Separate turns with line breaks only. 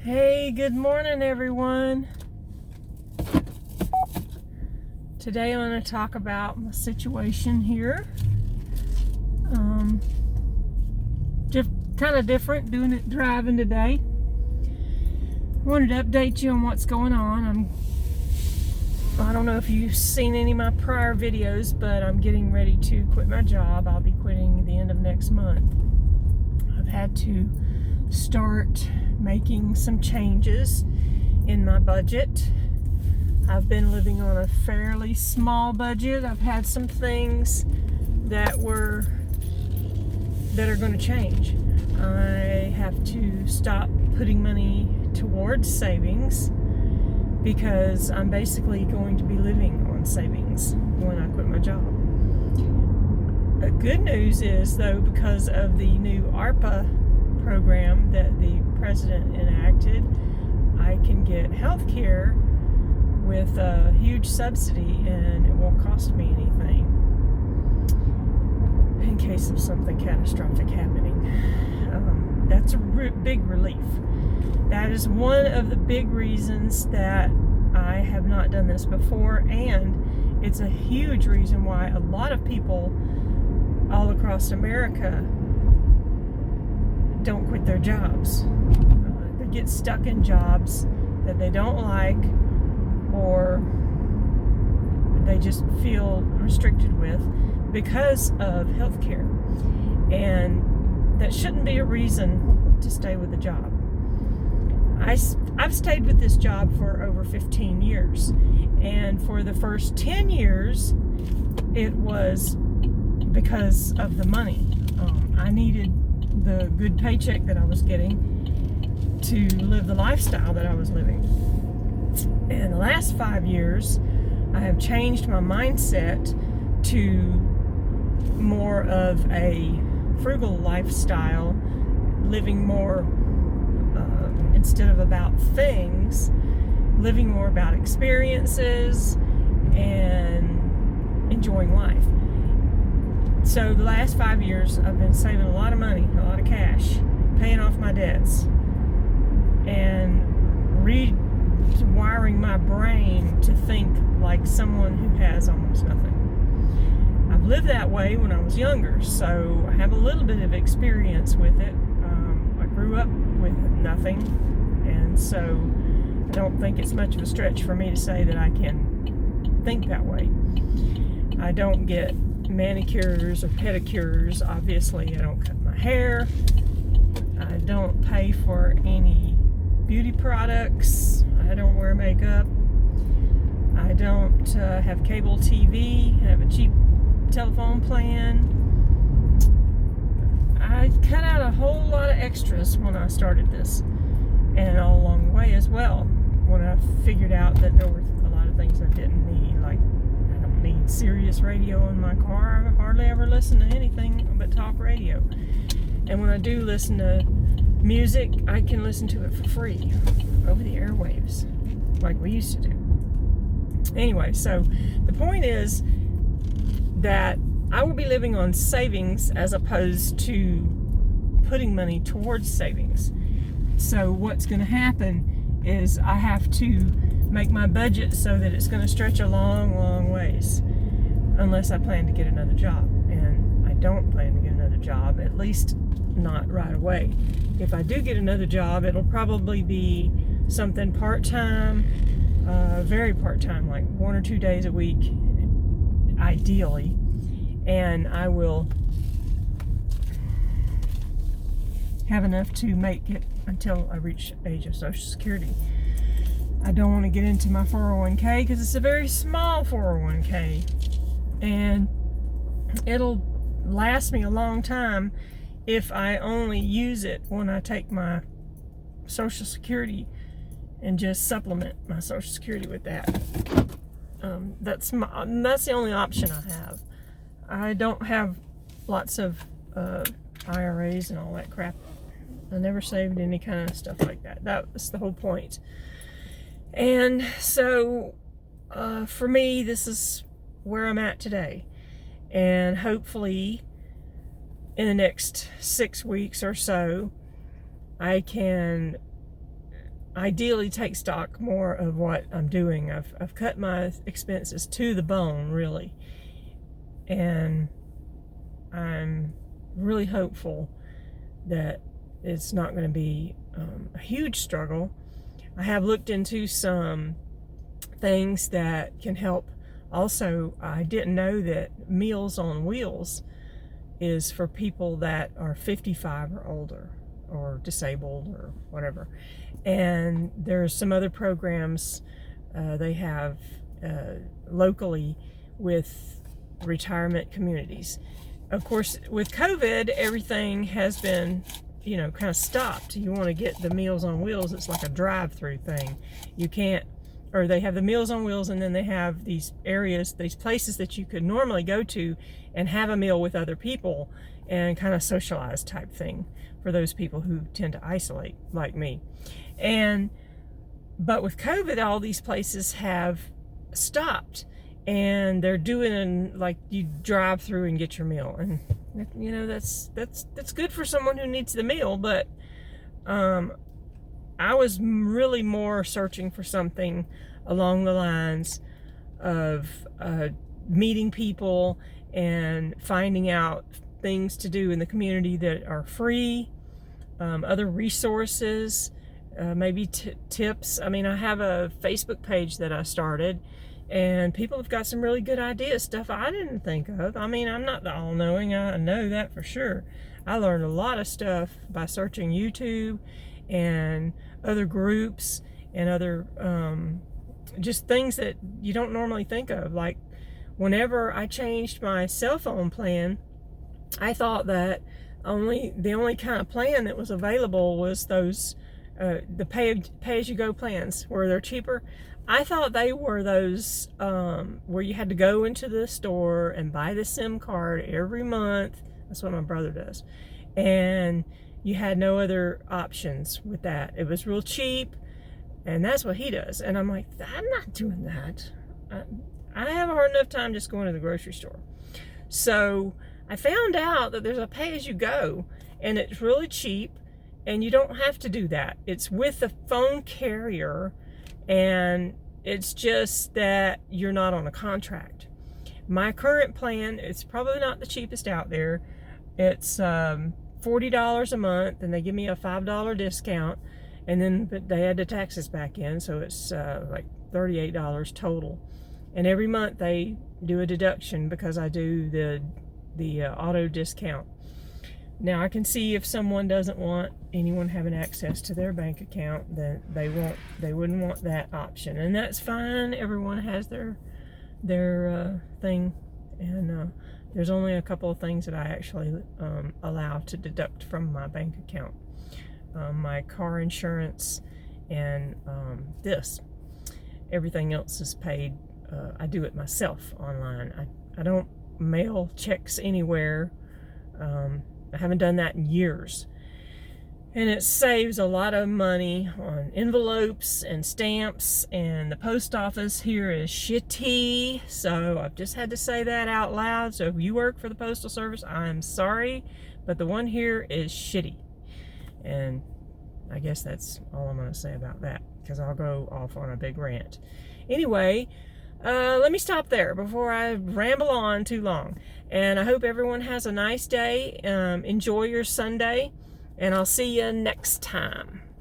Hey, good morning, everyone. Today I'm going to talk about my situation here. Kind of different, driving today. I wanted to update you on what's going on. I don't know if you've seen any of my prior videos, but I'm getting ready to quit my job. I'll be quitting at the end of next month. I've had to start making some changes in my budget. I've been living on a fairly small budget. I've had some things that are going to change. I have to stop putting money towards savings because I'm basically going to be living on savings when I quit my job. The good news is, though, because of the new ARPA program that the president enacted, I can get health care with a huge subsidy and it won't cost me anything in case of something catastrophic happening. That's a big relief. That is one of the big reasons that I have not done this before, and it's a huge reason why a lot of people all across America don't quit their jobs. They get stuck in jobs that they don't like or they just feel restricted with because of health care. And that shouldn't be a reason to stay with a job. I've stayed with this job for over 15 years. And for the first 10 years, it was because of the money. I needed the good paycheck that I was getting to live the lifestyle that I was living. In the last 5 years, I have changed my mindset to more of a frugal lifestyle, living more instead of about things, living more about experiences and enjoying life. So the last 5 years, I've been saving a lot of money, a lot of cash, paying off my debts, and rewiring my brain to think like someone who has almost nothing. I've lived that way when I was younger, so I have a little bit of experience with it. I grew up with nothing, and so I don't think it's much of a stretch for me to say that I can think that way. I don't get manicures or pedicures, obviously. I don't cut my hair. I don't pay for any beauty products. I don't wear makeup. I don't have cable TV. I have a cheap telephone plan. I cut out a whole lot of extras when I started this, and all along the way as well, when I figured out that there were a lot of things I didn't need. Like, I don't need Sirius radio in my car. I hardly ever listen to anything but talk radio. And when I do listen to music, I can listen to it for free over the airwaves like we used to do. Anyway, so the point is that I will be living on savings as opposed to putting money towards savings. So what's going to happen is I have to make my budget so that it's going to stretch a long, long ways, unless I plan to get another job. And I don't plan to get another job, at least not right away. If I do get another job, it'll probably be something part-time, very part-time, like 1 or 2 days a week, ideally. And I will have enough to make it until I reach the age of Social Security. I don't want to get into my 401k because it's a very small 401k, and it'll last me a long time if I only use it when I take my Social Security and just supplement my Social Security with that. That's the only option I have. I don't have lots of IRAs and all that crap. I never saved any kind of stuff like that. That was the whole point. And so for me, this is where I'm at today. And hopefully in the next 6 weeks or so, I can ideally take stock more of what I'm doing. I've cut my expenses to the bone, really, and I'm really hopeful that it's not going to be a huge struggle. I have looked into some things that can help. Also, I didn't know that Meals on Wheels is for people that are 55 or older, or disabled, or whatever. And there's some other programs they have locally with retirement communities. Of course, with COVID, everything has been, kind of stopped. You want to get the Meals on Wheels, it's like a drive-through thing. You can't, or they have the Meals on Wheels, and then they have these areas, these places that you could normally go to and have a meal with other people and kind of socialize type thing for those people who tend to isolate, like me. But with COVID, all these places have stopped, and they're doing like you drive through and get your meal, and that's good for someone who needs the meal. But I was really more searching for something along the lines of meeting people and finding out things to do in the community that are free, other resources, maybe tips. I mean, I have a Facebook page that I started, and people have got some really good ideas, stuff I didn't think of. I mean, I'm not the all-knowing, I know that for sure. I learned a lot of stuff by searching YouTube and other groups and other just things that you don't normally think of. Like, whenever I changed my cell phone plan, I thought that the only kind of plan that was available was those the pay-as-you-go plans, where they're cheaper. I thought they were those where you had to go into the store and buy the SIM card every month. That's what my brother does. And you had no other options with that. It was real cheap, and that's what he does. And I'm like, I'm not doing that. I have a hard enough time just going to the grocery store. So I found out that there's a pay-as-you-go, and it's really cheap, and you don't have to do that. It's with the phone carrier, and it's just that you're not on a contract. My current plan, it's probably not the cheapest out there. It's $40 a month, and they give me a $5 discount, and then they add the taxes back in, so it's like $38 total. And every month they do a deduction because I do the auto discount. Now, I can see if someone doesn't want anyone having access to their bank account, then they wouldn't want that option, and that's fine. Everyone has their thing, and there's only a couple of things that I actually allow to deduct from my bank account. My car insurance and this. Everything else is paid. I do it myself online. I don't mail checks anywhere. I haven't done that in years. And it saves a lot of money on envelopes and stamps, and the post office here is shitty. So I've just had to say that out loud. So if you work for the Postal Service, I'm sorry, but the one here is shitty. And I guess that's all I'm going to say about that, because I'll go off on a big rant. Anyway, let me stop there before I ramble on too long. And I hope everyone has a nice day. Enjoy your Sunday, and I'll see you next time.